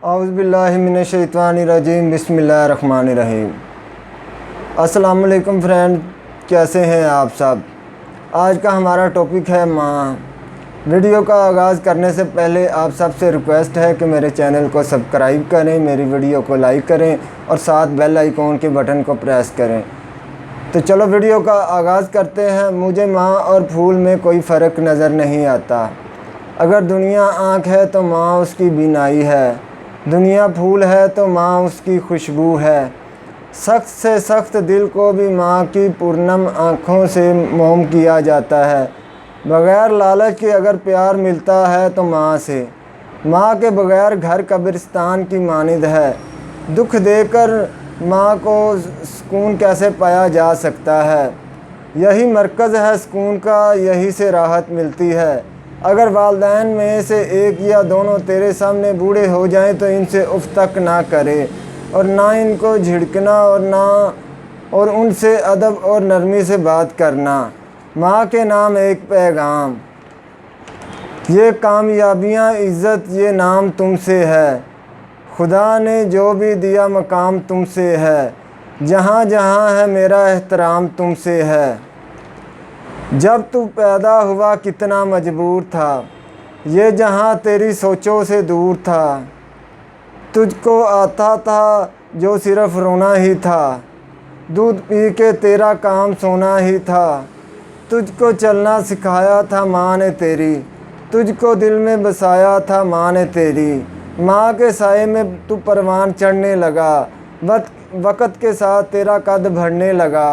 اعوذ باللہ من الشیطان الرجیم بسم اللہ الرحمن الرحیم۔ السلام علیکم فرینڈ، کیسے ہیں آپ سب؟ آج کا ہمارا ٹاپک ہے ماں۔ ویڈیو کا آغاز کرنے سے پہلے آپ سب سے ریکویسٹ ہے کہ میرے چینل کو سبسکرائب کریں، میری ویڈیو کو لائک کریں اور ساتھ بیل آئیکن کے بٹن کو پریس کریں۔ تو چلو ویڈیو کا آغاز کرتے ہیں۔ مجھے ماں اور پھول میں کوئی فرق نظر نہیں آتا۔ اگر دنیا آنکھ ہے تو ماں اس کی بینائی ہے، دنیا پھول ہے تو ماں اس کی خوشبو ہے۔ سخت سے سخت دل کو بھی ماں کی پرنم آنکھوں سے موم کیا جاتا ہے۔ بغیر لالچ کے اگر پیار ملتا ہے تو ماں سے۔ ماں کے بغیر گھر قبرستان کی مانند ہے۔ دکھ دے کر ماں کو سکون کیسے پایا جا سکتا ہے؟ یہی مرکز ہے سکون کا، یہی سے راحت ملتی ہے۔ اگر والدین میں سے ایک یا دونوں تیرے سامنے بوڑھے ہو جائیں تو ان سے اف تک نہ کرے اور نہ ان کو جھڑکنا اور ان سے ادب اور نرمی سے بات کرنا۔ ماں کے نام ایک پیغام، یہ کامیابیاں عزت یہ نام تم سے ہے۔ خدا نے جو بھی دیا مقام تم سے ہے، جہاں جہاں ہے میرا احترام تم سے ہے۔ جب تو پیدا ہوا کتنا مجبور تھا، یہ جہاں تیری سوچوں سے دور تھا۔ تجھ کو آتا تھا جو صرف رونا ہی تھا، دودھ پی کے تیرا کام سونا ہی تھا۔ تجھ کو چلنا سکھایا تھا ماں نے تیری، تجھ کو دل میں بسایا تھا ماں نے تیری۔ ماں کے سائے میں تو پروان چڑھنے لگا، وقت کے ساتھ تیرا قد بڑھنے لگا۔